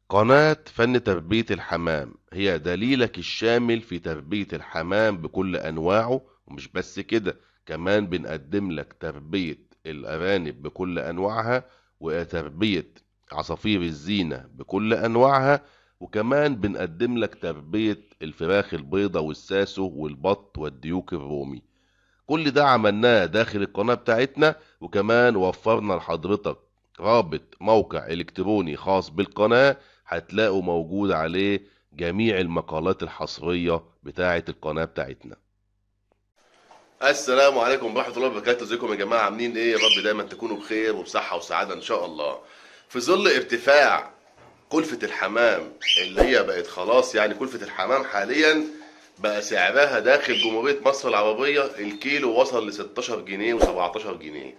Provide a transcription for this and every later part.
قناة فن تربية الحمام هي دليلك الشامل في تربية الحمام بكل أنواعه، ومش بس كده، كمان بنقدم لك تربية الأرانب بكل أنواعها، وتربية عصافير الزينة بكل أنواعها، وكمان بنقدم لك تربية الفراخ البيضة والساسو والبط والديوك الرومي. كل ده عملناه داخل القناة بتاعتنا، وكمان وفرنا لحضرتك رابط موقع إلكتروني خاص بالقناة، هتلاقوا موجود عليه جميع المقالات الحصرية بتاعة القناة بتاعتنا. السلام عليكم ورحمة الله وبركاته. ازيكم يا جماعة؟ عاملين ايه؟ يا رب دايما تكونوا بخير وبصحة وسعادة ان شاء الله. في ظل ارتفاع كلفة الحمام اللي هي بقت خلاص، يعني كلفة الحمام حاليا بقى سعرها داخل جمهورية مصر العربية الكيلو وصل ل 16 جنيه و17 جنيه.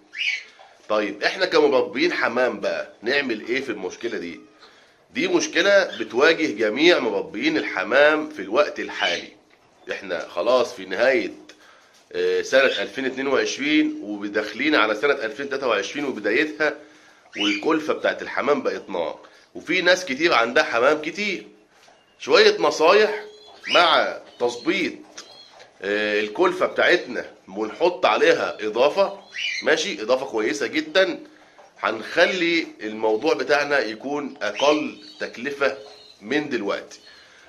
طيب احنا كمربيين حمام بقى نعمل ايه في المشكلة دي؟ دي مشكلة بتواجه جميع مربيين الحمام في الوقت الحالي. احنا خلاص في نهاية سنة 2022 وداخلين على سنة 2023 وبدايتها، والكلفة بتاعت الحمام بقت نار، وفي ناس كتير عندها حمام كتير. شوية نصايح مع تظبيط الكلفة بتاعتنا، ونحط عليها إضافة، ماشي، إضافة كويسة جدا، هنخلي الموضوع بتاعنا يكون أقل تكلفة من دلوقتي.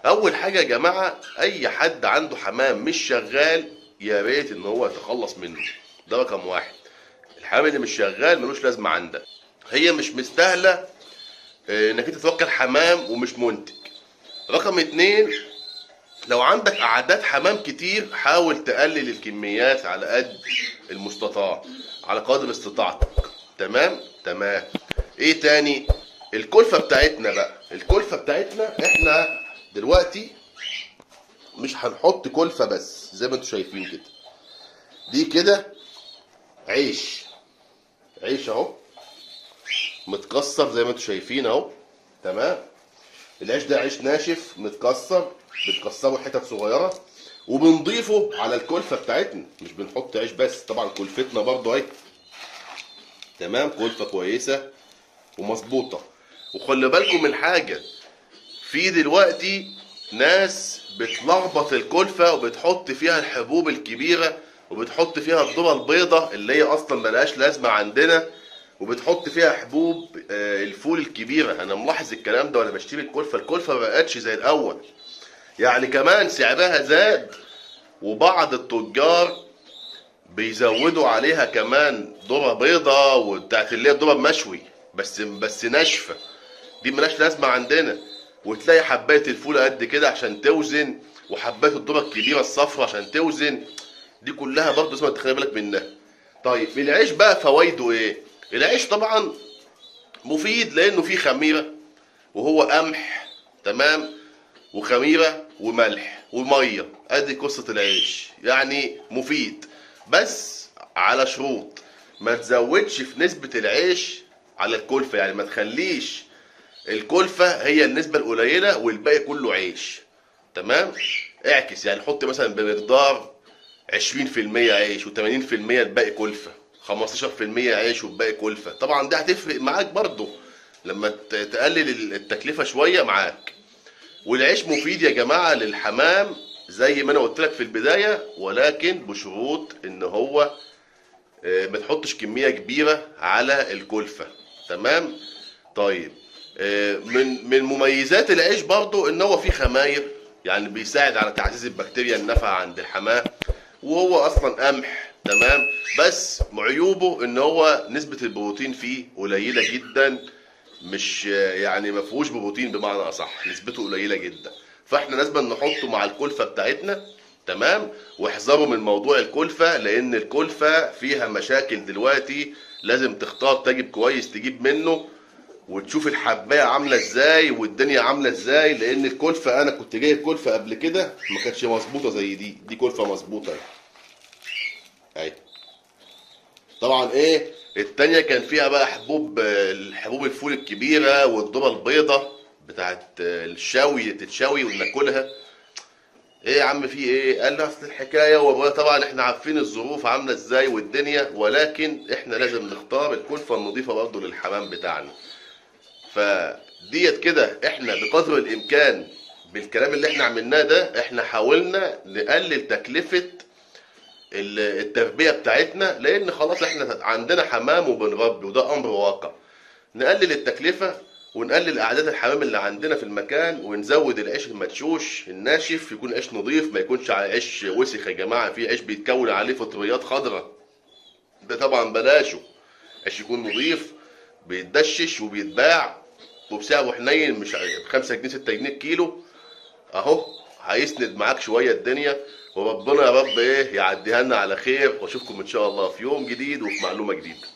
أول حاجة يا جماعة، أي حد عنده حمام مش شغال يا ريت إن هو يتخلص منه. ده رقم واحد. الحمام اللي مش شغال ملوش لازمة عندك. هي مش مستاهلة إنك أنت توكل حمام ومش منتج. رقم اتنين، لو عندك أعداد حمام كتير حاول تقلل الكميات على قد المستطاع، على قدر استطاعتك. تمام تمام. ايه تاني؟ الكلفة بتاعتنا بقى، الكلفة بتاعتنا احنا دلوقتي مش هنحط كلفة بس زي ما انتوا شايفين كده. دي كده عيش، عيش اهو متكسر زي ما انتوا شايفين اهو. تمام. العيش ده عيش ناشف متكسر، بتكسره حتت صغيره وبنضيفه على الكلفه بتاعتنا، مش بنحط عيش بس، طبعا كلفتنا برضو اهي. تمام، كلفه كويسه ومظبوطه. وخلي بالكم من حاجه، في دلوقتي ناس بتلخبط الكلفه وبتحط فيها الحبوب الكبيره، وبتحط فيها الذره البيضاء اللي هي اصلا ملهاش لازمه عندنا، وبتحط فيها حبوب الفول الكبيره. انا ملاحظ الكلام ده وانا بشتري الكلفه. الكلفه ما بقتش زي الاول، يعني كمان سعرها زاد، وبعض التجار بيزودوا عليها كمان ذره بيضه وبتاعت اللي هي الذره مشوي، بس ناشفه. دي ملهاش لازمه عندنا. وتلاقي حبايه الفول قد كده عشان توزن، وحبايه الذره الكبيره الصفرا عشان توزن. دي كلها برضه لازم تخلي بالك منها. طيب العيش بقى فوائده ايه؟ العيش طبعا مفيد لانه فيه خميره وهو قمح. تمام. وخميره وملح وميه، ادي قصه العيش، يعني مفيد. بس على شروط، ما تزودش في نسبه العيش على الكلفه، يعني ما تخليش الكلفه هي النسبه القليله والباقي كله عيش. تمام. اعكس، يعني حط مثلا بمقدار 20% عيش و80% الباقي كلفه، 15% عيش والباقي كلفه. طبعا ده هتفرق معاك برضو لما تقلل التكلفه شويه معاك. والعيش مفيد يا جماعه للحمام زي ما انا قلت لك في البدايه، ولكن بشروط ان هو ما تحطش كميه كبيره على الكلفه. تمام. طيب من مميزات العيش برضو ان هو فيه خماير، يعني بيساعد على تعزيز البكتيريا النافعه عند الحمام، وهو اصلا قمح. تمام. بس عيوبه ان هو نسبه البروتين فيه قليله جدا، مش يعني ما فيهوش بروتين، بمعنى اصح نسبته قليله جدا. فاحنا لازم نحطه مع الكلفه بتاعتنا. تمام. واحذروا من موضوع الكلفه، لان الكلفه فيها مشاكل دلوقتي. لازم تختار تجيب كويس تجيب منه، وتشوف الحبايه عامله ازاي والدنيا عامله ازاي، لان الكلفه انا كنت جايب كلفه قبل كده ما كانتش مظبوطه زي دي كلفه مظبوطه اهي. طبعا ايه التانية كان فيها بقى حبوب، الحبوب الفول الكبيرة والذرة البيضة بتاعت الشوي تتشوي وناكلها. ايه يا عم في ايه؟ قال لي اصل الحكاية، وطبعا احنا عارفين الظروف عاملة ازاي والدنيا، ولكن احنا لازم نختار الكلفة النظيفة برضه للحمام بتاعنا. فديت كده احنا بقدر الامكان بالكلام اللي احنا عملناه ده احنا حاولنا نقلل تكلفة التربية بتاعتنا، لان خلاص احنا عندنا حمام وبنربي وده امر واقع. نقلل التكلفة ونقلل اعداد الحمام اللي عندنا في المكان، ونزود العيش المدشوش الناشف، يكون عيش نظيف ما يكونش عيش وسخ يا جماعة. في عيش بيتكون عليه فطريات خضراء، ده طبعا بلاشه. عيش يكون نظيف بيتدشش وبيتباع وبسعره حنين، مش ب5 جنيه 6 جنيه الكيلو اهو. هيسند معاك شويه الدنيا، وربنا يا رب ايه يعديها لنا على خير، واشوفكم ان شاء الله في يوم جديد وفي معلومه جديده.